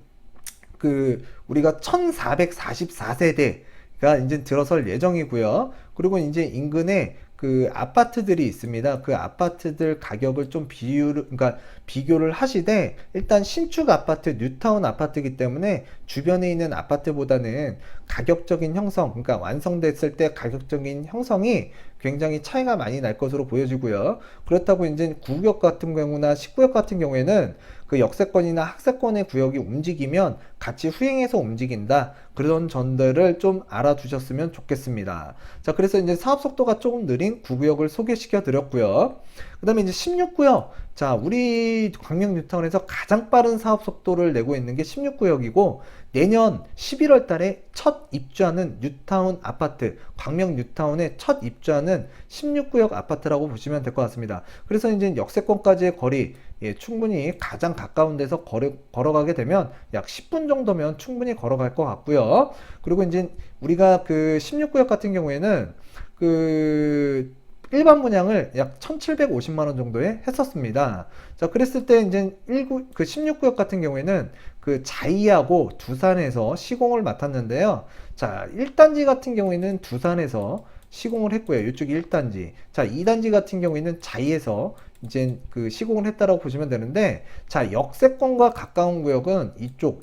그 우리가 1444세대가 이제 들어설 예정이고요. 그리고 이제 인근에 그 아파트들이 있습니다. 그 아파트들 가격을 좀 그러니까 비교를 하시되 일단 신축 아파트, 뉴타운 아파트이기 때문에 주변에 있는 아파트보다는 가격적인 형성, 그러니까 완성됐을 때 가격적인 형성이 굉장히 차이가 많이 날 것으로 보여지고요. 그렇다고 이제 구구역 같은 경우나 19역 같은 경우에는 그 역세권이나 학세권의 구역이 움직이면 같이 후행해서 움직인다. 그런 점들을 좀 알아두셨으면 좋겠습니다. 자, 그래서 이제 사업 속도가 조금 느린 구구역을 소개시켜 드렸고요. 그 다음에 이제 16구역. 자, 우리 광명 뉴타운에서 가장 빠른 사업 속도를 내고 있는 게 16구역이고, 내년 11월 달에 첫 입주하는 뉴타운 아파트, 광명 뉴타운에 첫 입주하는 16구역 아파트라고 보시면 될 것 같습니다. 그래서 이제 역세권까지의 거리, 충분히 가장 가까운 데서 걸어가게 되면 약 10분 정도면 충분히 걸어갈 것 같고요. 그리고 이제 우리가 그 16구역 같은 경우에는 그 일반 분양을 약 1,750만 원 정도에 했었습니다. 자, 그랬을 때 이제 그 16구역 같은 경우에는 그 자이하고 두산에서 시공을 맡았는데요. 자, 1단지 같은 경우에는 두산에서 시공을 했고요. 이쪽이 1단지. 자, 2단지 같은 경우에는 자이에서 이제 그 시공을 했다라고 보시면 되는데, 자, 역세권과 가까운 구역은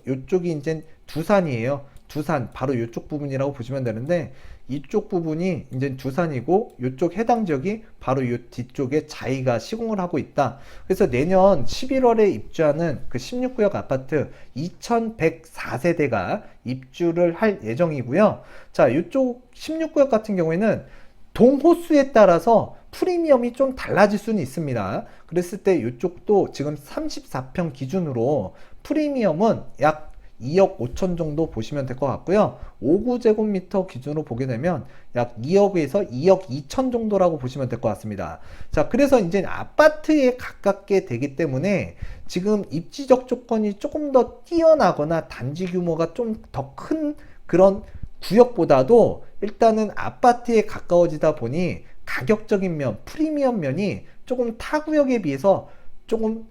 요쪽이 이제 두산이에요. 두산, 바로 이쪽 부분이라고 보시면 되는데, 이쪽 부분이 이제 두산이고, 이쪽 해당 지역이 바로 이 뒤쪽에 자이가 시공을 하고 있다. 그래서 내년 11월에 입주하는 그 16구역 아파트 2104세대가 입주를 할 예정이고요. 자, 이쪽 16구역 같은 경우에는 동호수에 따라서 프리미엄이 좀 달라질 수는 있습니다. 그랬을 때 이쪽도 지금 34평 기준으로 프리미엄은 약 2억 5천 정도 보시면 될 것 같고요. 5구제곱미터 기준으로 보게 되면 약 2억에서 2억 2천 정도라고 보시면 될 것 같습니다. 자, 그래서 이제 아파트에 가깝게 되기 때문에 지금 입지적 조건이 조금 더 뛰어나거나 단지 규모가 좀 더 큰 그런 구역보다도 일단은 아파트에 가까워지다 보니 가격적인 면, 프리미엄 면이 조금 타 구역에 비해서 조금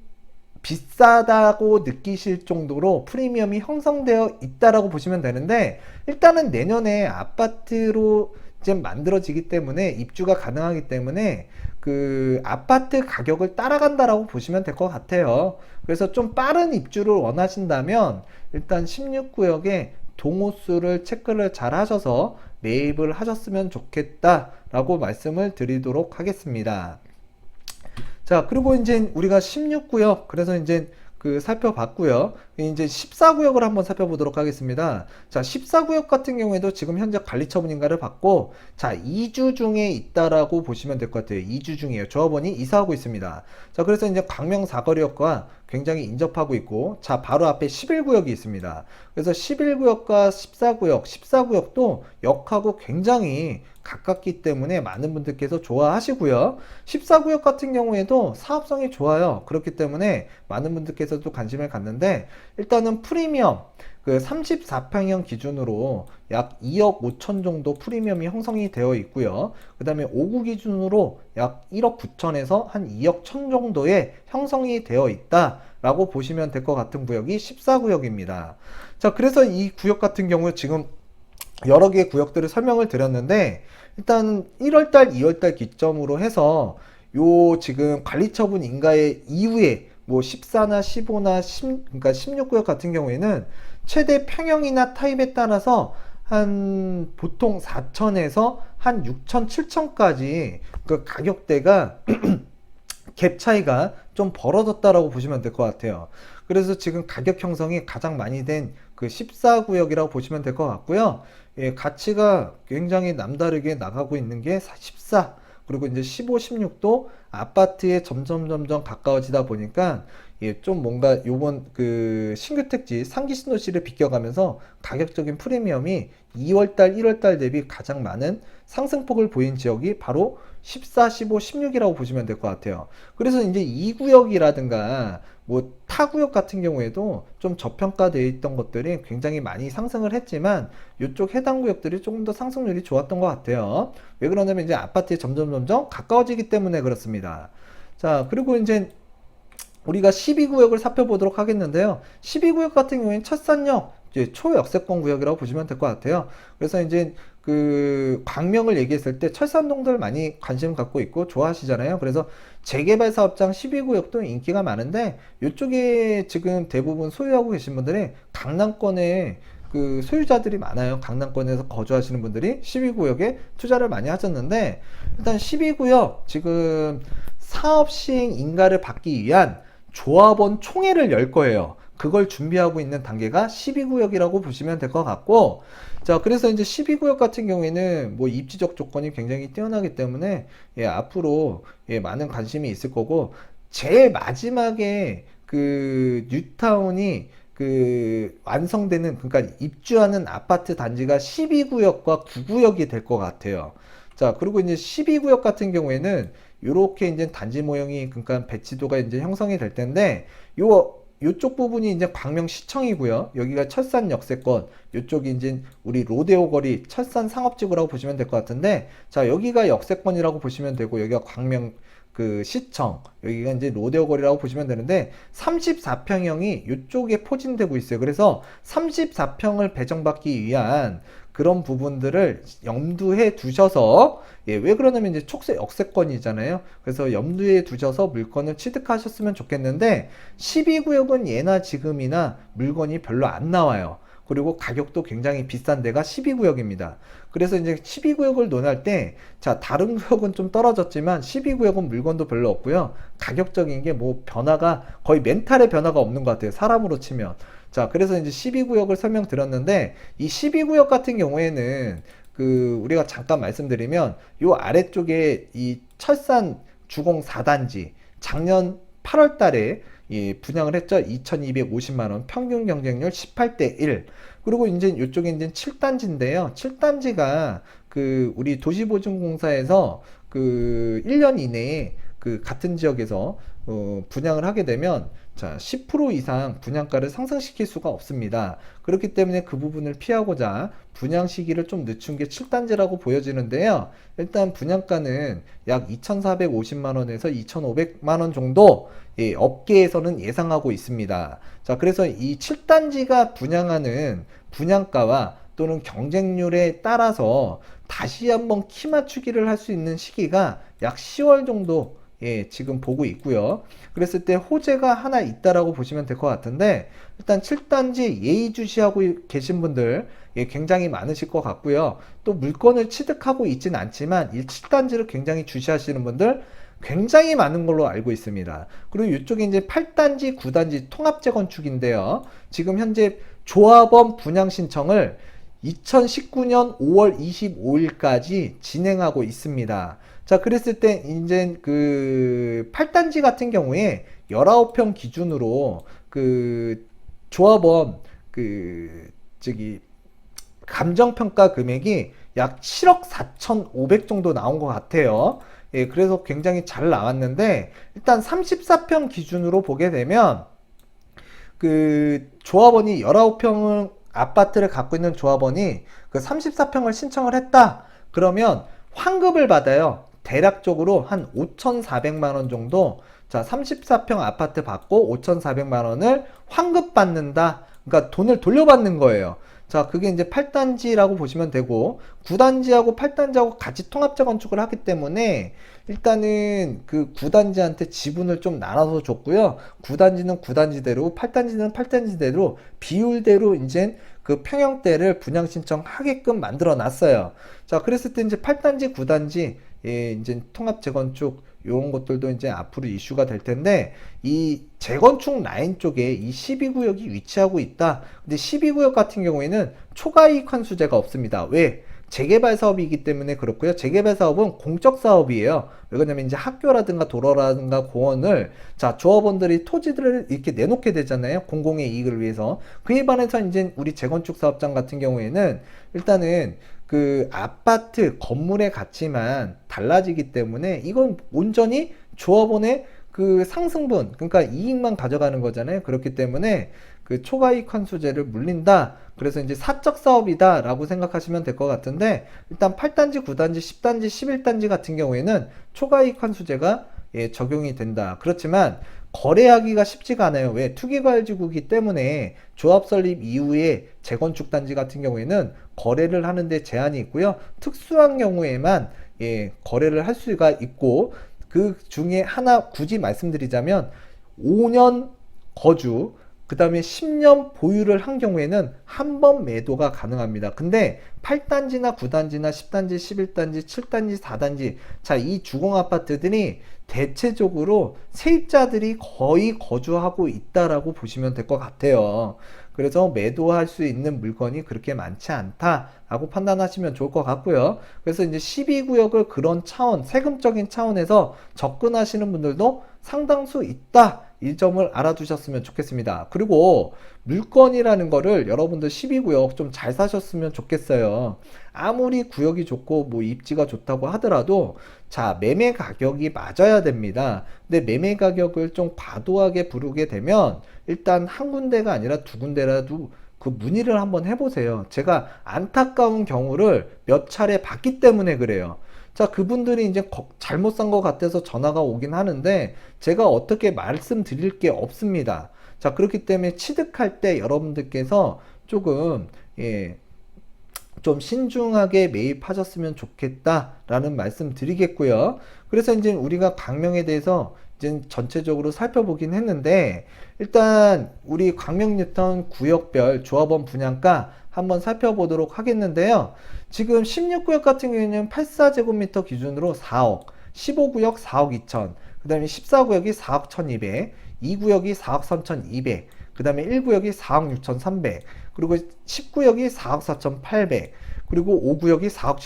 비싸다고 느끼실 정도로 프리미엄이 형성되어 있다라고 보시면 되는데, 일단은 내년에 아파트로 이제 만들어지기 때문에 입주가 가능하기 때문에 그 아파트 가격을 따라간다라고 보시면 될 것 같아요. 그래서 좀 빠른 입주를 원하신다면 일단 16구역에 동호수를 체크를 잘 하셔서 매입을 하셨으면 좋겠다라고 말씀을 드리도록 하겠습니다. 자, 그리고 이제 우리가 16구역, 그래서 이제 그 살펴봤고요. 이제 14구역을 한번 살펴보도록 하겠습니다. 자, 14구역 같은 경우에도 지금 현재 관리 처분인가를 받고, 자, 2주 중에 있다라고 보시면 될 것 같아요. 2주 중이에요. 조합원이 이사하고 있습니다. 자, 그래서 이제 광명 사거리역과 굉장히 인접하고 있고, 자, 바로 앞에 11구역이 있습니다. 그래서 11구역과 14구역, 14구역도 역하고 굉장히 가깝기 때문에 많은 분들께서 좋아하시고요. 14구역 같은 경우에도 사업성이 좋아요. 그렇기 때문에 많은 분들께서도 관심을 갖는데, 일단은 프리미엄 그 34평형 기준으로 약 2억 5천 정도 프리미엄이 형성이 되어 있고요. 그 다음에 5구 기준으로 약 1억 9천에서 한 2억 1천 정도의 형성이 되어 있다 라고 보시면 될 것 같은 구역이 14구역입니다. 자, 그래서 이 구역 같은 경우 지금 여러 개의 구역들을 설명을 드렸는데, 일단 1월달, 2월달 기점으로 해서 요 지금 관리처분 인가의 이후에 뭐 14나 15나 10, 그러니까 16구역 같은 경우에는 최대 평형이나 타입에 따라서 한 보통 4천에서 한 6천, 7천까지 그 가격대가 갭 차이가 좀 벌어졌다라고 보시면 될 것 같아요. 그래서 지금 가격 형성이 가장 많이 된 그 14구역이라고 보시면 될 것 같고요. 예, 가치가 굉장히 남다르게 나가고 있는 게 14, 그리고 이제 15, 16도 아파트에 점점 가까워지다 보니까 예, 좀 뭔가 요번 그 신규 택지 상기 신도시를 비껴가면서 가격적인 프리미엄이 2월달, 1월달 대비 가장 많은 상승폭을 보인 지역이 바로 14, 15, 16이라고 보시면 될 것 같아요. 그래서 이제 2구역이라든가 뭐 타구역 같은 경우에도 좀 저평가되어 있던 것들이 굉장히 많이 상승을 했지만 이쪽 해당 구역들이 조금 더 상승률이 좋았던 것 같아요. 왜 그러냐면 이제 아파트에 점점 가까워지기 때문에 그렇습니다. 자, 그리고 이제 우리가 12구역을 살펴보도록 하겠는데요. 12구역 같은 경우에는 철산역 이제 초역세권 구역이라고 보시면 될 것 같아요. 그래서 이제 그 광명을 얘기했을 때 철산동들 많이 관심 갖고 있고 좋아하시잖아요. 그래서 재개발 사업장 12구역도 인기가 많은데 이쪽에 지금 대부분 소유하고 계신 분들이 강남권에 그 소유자들이 많아요. 강남권에서 거주하시는 분들이 12구역에 투자를 많이 하셨는데 일단 12구역 지금 사업 시행 인가를 받기 위한 조합원 총회를 열 거예요. 그걸 준비하고 있는 단계가 12구역이라고 보시면 될 것 같고, 자, 그래서 이제 12구역 같은 경우에는 뭐 입지적 조건이 굉장히 뛰어나기 때문에, 예, 앞으로, 예, 많은 관심이 있을 거고, 제일 마지막에 그 뉴타운이 그 완성되는, 그러니까 입주하는 아파트 단지가 12구역과 9구역이 될 것 같아요. 자, 그리고 이제 12구역 같은 경우에는 요렇게 이제 단지 모형이 그러니까 배치도가 이제 형성이 될 텐데 요쪽 부분이 이제 광명시청이고요. 여기가 철산 역세권, 요쪽이 이제 우리 로데오 거리 철산 상업지구라고 보시면 될 것 같은데, 자, 여기가 역세권이라고 보시면 되고, 여기가 광명 그 시청, 여기가 이제 로데오 거리라고 보시면 되는데, 34평형이 요쪽에 포진되고 있어요. 그래서 34평을 배정받기 위한 그런 부분들을 염두에 두셔서, 예, 왜 그러냐면 이제 촉세 역세권이잖아요. 그래서 염두에 두셔서 물건을 취득하셨으면 좋겠는데 12구역은 예나 지금이나 물건이 별로 안 나와요. 그리고 가격도 굉장히 비싼 데가 12구역입니다. 그래서 이제 12구역을 논할 때, 자, 다른 구역은 좀 떨어졌지만 12구역은 물건도 별로 없고요. 가격적인 게 뭐 변화가 거의 멘탈의 변화가 없는 것 같아요. 사람으로 치면. 자, 그래서 이제 12구역을 설명드렸는데 이 12구역 같은 경우에는 그 우리가 잠깐 말씀드리면 요 아래쪽에 이 철산 주공 4단지 작년 8월 달에 예, 분양을 했죠. 2,250만 원, 평균 경쟁률 18대 1. 그리고 이제 이쪽에 이제 7단지인데요. 7단지가 그 우리 도시보증공사에서 그 1년 이내에 그 같은 지역에서 분양을 하게 되면 자, 10% 이상 분양가를 상승시킬 수가 없습니다. 그렇기 때문에 그 부분을 피하고자 분양 시기를 좀 늦춘 게 7단지라고 보여지는데요. 일단 분양가는 약 2,450만 원에서 2,500만 원 정도 예, 업계에서는 예상하고 있습니다. 자, 그래서 이 7단지가 분양하는 분양가와 또는 경쟁률에 따라서 다시 한번 키 맞추기를 할 수 있는 시기가 약 10월 정도 예, 지금 보고 있고요. 그랬을 때 호재가 하나 있다라고 보시면 될 것 같은데 일단 7단지 예의주시하고 계신 분들 예, 굉장히 많으실 것 같고요. 또 물건을 취득하고 있진 않지만 이 7단지를 굉장히 주시하시는 분들 굉장히 많은 걸로 알고 있습니다. 그리고 이쪽에 이제 8단지, 9단지 통합 재건축인데요. 지금 현재 조합원 분양 신청을 2019년 5월 25일까지 진행하고 있습니다. 자, 그랬을 때 이제 그 8단지 같은 경우에 19평 기준으로 그 조합원 그 저기 감정평가 금액이 약 7억 4,500 정도 나온 것 같아요. 예, 그래서 굉장히 잘 나왔는데 일단 34평 기준으로 보게 되면 그 조합원이 19평 아파트를 갖고 있는 조합원이 그 34평을 신청을 했다. 그러면 환급을 받아요. 대략적으로 한 5,400만 원 정도. 자, 34평 아파트 받고 5,400만 원을 환급 받는다. 그러니까 돈을 돌려받는 거예요. 자, 그게 이제 8단지라고 보시면 되고 9단지하고 8단지하고 같이 통합 재건축을 하기 때문에 일단은 그 9단지한테 지분을 좀 나눠서 줬고요. 9단지는 9단지대로 8단지는 8단지대로 비율대로 이제 그 평형대를 분양 신청하게끔 만들어 놨어요. 자, 그랬을 때 이제 8단지, 9단지 예, 이제 통합 재건축 이런 것들도 이제 앞으로 이슈가 될 텐데 이 재건축 라인 쪽에 이 12구역이 위치하고 있다. 근데 12구역 같은 경우에는 초과이익 환수제가 없습니다. 왜? 재개발 사업이기 때문에 그렇고요. 재개발 사업은 공적 사업이에요. 왜 그러냐면 이제 학교라든가 도로라든가 공원을 자, 조합원들이 토지들을 이렇게 내놓게 되잖아요. 공공의 이익을 위해서. 그에 반해서 이제 우리 재건축 사업장 같은 경우에는 일단은 그 아파트 건물의 가치만 달라지기 때문에 이건 온전히 조합원의 그 상승분, 그러니까 이익만 가져가는 거잖아요. 그렇기 때문에 그 초과이익 환수제를 물린다. 그래서 이제 사적 사업이다 라고 생각하시면 될 것 같은데 일단 8단지, 9단지, 10단지, 11단지 같은 경우에는 초과이익 환수제가 예, 적용이 된다. 그렇지만 거래하기가 쉽지가 않아요. 왜? 투기과열지구이기 때문에 조합 설립 이후에 재건축 단지 같은 경우에는 거래를 하는데 제한이 있고요. 특수한 경우에만 거래를 할 수가 있고, 그 중에 하나 굳이 말씀드리자면 5년 거주, 그 다음에 10년 보유를 한 경우에는 한 번 매도가 가능합니다. 근데 8단지나 9단지나 10단지, 11단지, 7단지, 4단지, 자, 이 주공 아파트들이 대체적으로 세입자들이 거의 거주하고 있다라고 보시면 될 것 같아요. 그래서 매도할 수 있는 물건이 그렇게 많지 않다라고 판단하시면 좋을 것 같고요. 그래서 이제 12구역을 그런 차원, 세금적인 차원에서 접근하시는 분들도 상당수 있다. 이 점을 알아두셨으면 좋겠습니다. 그리고 물건이라는 거를 여러분들 12구역 좀 잘 사셨으면 좋겠어요. 아무리 구역이 좋고 뭐 입지가 좋다고 하더라도 자, 매매 가격이 맞아야 됩니다. 근데 매매 가격을 좀 과도하게 부르게 되면 일단 한 군데가 아니라 두 군데라도 그 문의를 한번 해보세요. 제가 안타까운 경우를 몇 차례 봤기 때문에 그래요. 자, 그분들이 이제 잘못 산 것 같아서 전화가 오긴 하는데 제가 어떻게 말씀드릴 게 없습니다. 자, 그렇기 때문에 취득할 때 여러분들께서 조금 좀 신중하게 매입하셨으면 좋겠다라는 말씀 드리겠고요. 그래서 이제 우리가 광명에 대해서 이제 전체적으로 살펴보긴 했는데, 일단 우리 광명 뉴타운 구역별 조합원 분양가 한번 살펴보도록 하겠는데요. 지금 16구역 같은 경우에는 84제곱미터 기준으로 4억, 15구역 4억 2천, 그 다음에 14구역이 4억 1200, 2구역이 4억 3200, 그 다음에 1구역이 4억 6300, 그리고 10구역이 4억 4800, 그리고 5구역이 4억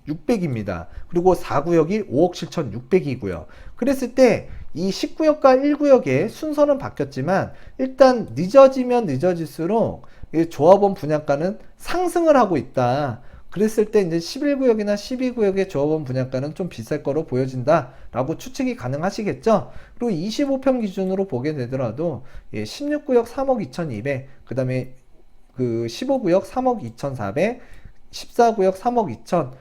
7600입니다. 그리고 4구역이 5억 7600이고요. 그랬을 때 이 10구역과 1구역의 순서는 바뀌었지만 일단 늦어지면 늦어질수록 이 조합원 분양가는 상승을 하고 있다. 그랬을 때 이제 11구역이나 12구역의 조합원 분양가는 좀 비쌀 거로 보여진다 라고 추측이 가능하시겠죠. 그리고 25평 기준으로 보게 되더라도 16구역 3억 2200, 그 다음에 그 15구역 3억 2400, 14구역 3억 2000,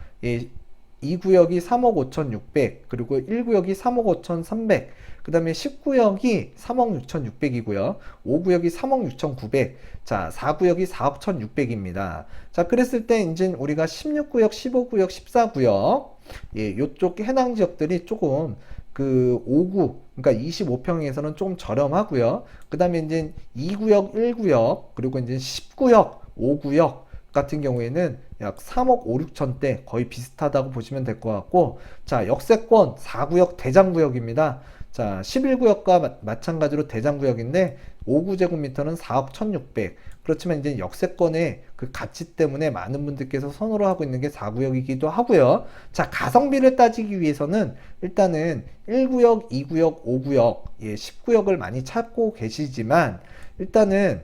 2구역이 3억 5600, 그리고 1구역이 3억 5300, 그 다음에 10구역이 3억 6600이고요. 5구역이 3억 6900, 자, 4구역이 4억 1600입니다. 자, 그랬을 때 이제 우리가 16구역, 15구역, 14구역, 요쪽 해당 지역들이 조금 그 5구, 그러니까 25평에서는 좀 저렴하고요. 그 다음에 이제 2구역, 1구역, 그리고 이제 10구역, 5구역 같은 경우에는 약 3억 5, 6천대 거의 비슷하다고 보시면 될 것 같고, 자, 역세권 4구역 대장구역입니다. 자, 11구역과 마찬가지로 대장구역인데 5구제곱미터는 4억 1600. 그렇지만 이제 역세권의 그 가치 때문에 많은 분들께서 선호를 하고 있는 게 4구역이기도 하고요. 자, 가성비를 따지기 위해서는 일단은 1구역, 2구역, 5구역, 10구역을 많이 찾고 계시지만 일단은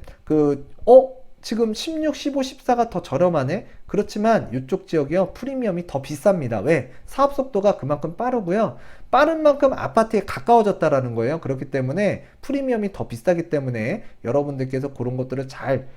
지금 16, 15, 14가 더 저렴하네? 그렇지만 이쪽 지역이요, 프리미엄이 더 비쌉니다. 왜? 사업 속도가 그만큼 빠르고요. 빠른 만큼 아파트에 가까워졌다라는 거예요. 그렇기 때문에 프리미엄이 더 비싸기 때문에 여러분들께서 그런 것들을 잘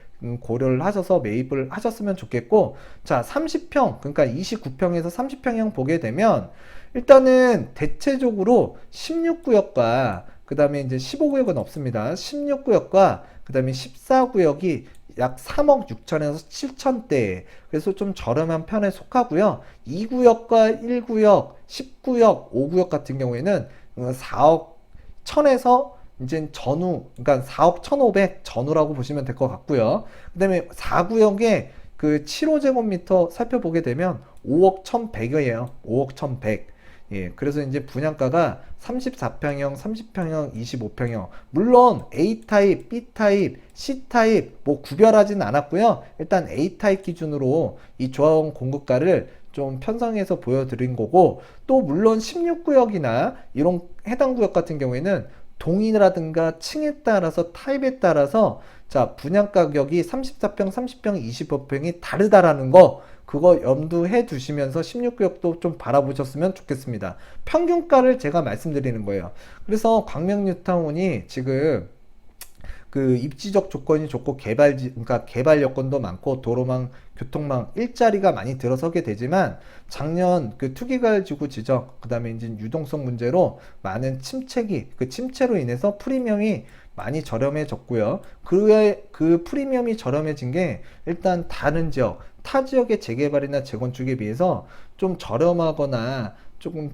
고려를 하셔서 매입을 하셨으면 좋겠고, 자, 30평, 그러니까 29평에서 30평형 보게 되면 일단은 대체적으로 16구역과 그 다음에 이제 15구역은 없습니다. 16구역과 그 다음에 14구역이 약 3억 6천에서 7천대, 그래서 좀 저렴한 편에 속하고요. 2구역과 1구역, 10구역, 5구역 같은 경우에는 4억 1000에서 이제 전후, 그러니까 4억 1500 전후라고 보시면 될 것 같고요. 그 다음에 4구역에 그 7호제곱미터 살펴보게 되면 5억 1100이에요. 5억 1100. 그래서 이제 분양가가 34평형, 30평형, 25평형. 물론 A타입, B타입, C타입 뭐 구별하진 않았고요. 일단 A타입 기준으로 이 조합원 공급가를 좀 편성해서 보여드린 거고, 또 물론 16구역이나 이런 해당 구역 같은 경우에는 동이라든가 층에 따라서 타입에 따라서 자, 분양 가격이 34평, 30평, 25평이 다르다라는 거, 그거 염두해 두시면서 16구역도 좀 바라보셨으면 좋겠습니다. 평균가를 제가 말씀드리는 거예요. 그래서 광명 뉴타운이 지금 그 입지적 조건이 좋고 그러니까 개발 여건도 많고 도로망, 교통망 일자리가 많이 들어서게 되지만 작년 그 투기가지구 지적, 그다음에 이제 유동성 문제로 많은 그 침체로 인해서 프리미엄이 많이 저렴해졌고요. 그 프리미엄이 저렴해진 게 일단 다른 지역, 타 지역의 재개발이나 재건축에 비해서 좀 저렴하거나 좀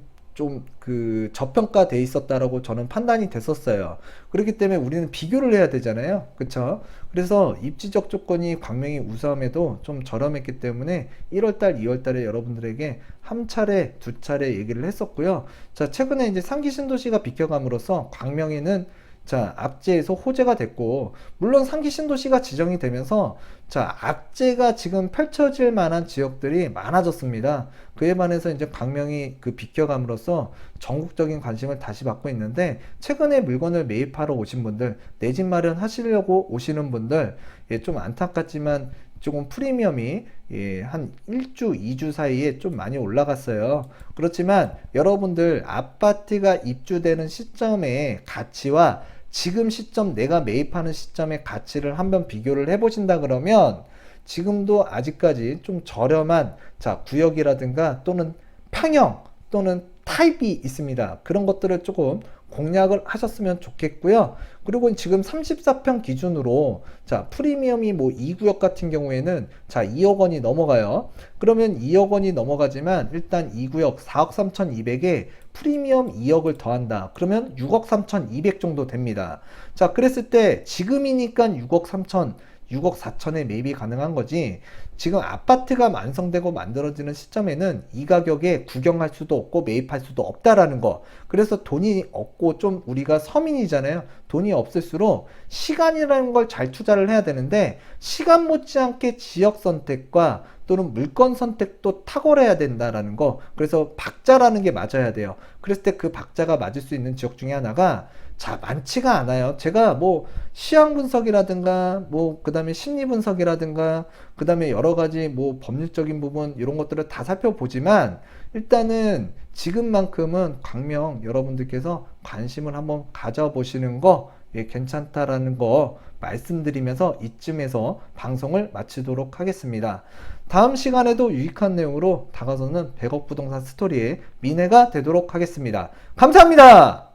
그 저평가돼 있었다라고 저는 판단이 됐었어요. 그렇기 때문에 우리는 비교를 해야 되잖아요. 그쵸? 그래서 입지적 조건이 광명이 우수함에도 좀 저렴했기 때문에 1월달, 2월달에 여러분들에게 한 차례, 두 차례 얘기를 했었고요. 자, 최근에 이제 3기 신도시가 비켜감으로써 광명에는 자, 악재에서 호재가 됐고, 물론 3기 신도시가 지정이 되면서, 자, 악재가 지금 펼쳐질 만한 지역들이 많아졌습니다. 그에 반해서 이제 광명이 그 비껴감으로써 전국적인 관심을 다시 받고 있는데, 최근에 물건을 매입하러 오신 분들, 내 집 마련하시려고 오시는 분들, 예, 좀 안타깝지만 조금 프리미엄이 예, 한 1주, 2주 사이에 좀 많이 올라갔어요. 그렇지만 여러분들 아파트가 입주되는 시점의 가치와 지금 시점 내가 매입하는 시점의 가치를 한번 비교를 해보신다 그러면 지금도 아직까지 좀 저렴한 자 구역이라든가 또는 평형 또는 타입이 있습니다. 그런 것들을 조금 공략을 하셨으면 좋겠고요. 그리고 지금 34평 기준으로 자 프리미엄이 뭐 2구역 같은 경우에는 자 2억 원이 넘어가요. 그러면 2억 원이 넘어가지만 일단 2구역 4억 3,200에 프리미엄 2억을 더한다. 그러면 6억 3,200 정도 됩니다. 자 그랬을 때 지금이니까 6억 3천 6억 4천에 매입이 가능한 거지. 지금 아파트가 완성되고 만들어지는 시점에는 이 가격에 구경할 수도 없고 매입할 수도 없다라는 거. 그래서 돈이 없고 좀 우리가 서민이잖아요. 돈이 없을수록 시간이라는 걸 잘 투자를 해야 되는데 시간 못지않게 지역 선택과 또는 물건 선택도 탁월해야 된다라는 거. 그래서 박자라는 게 맞아야 돼요. 그랬을 때 그 박자가 맞을 수 있는 지역 중에 하나가 자 많지가 않아요. 제가 뭐 시황 분석이라든가 뭐 그다음에 심리 분석이라든가 그다음에 여러 가지 뭐 법률적인 부분 이런 것들을 다 살펴보지만 일단은 지금만큼은 광명 여러분들께서 관심을 한번 가져보시는 거 예, 괜찮다라는 거 말씀드리면서 이쯤에서 방송을 마치도록 하겠습니다. 다음 시간에도 유익한 내용으로 다가서는 100억 부동산 스토리의 민혜가 되도록 하겠습니다. 감사합니다.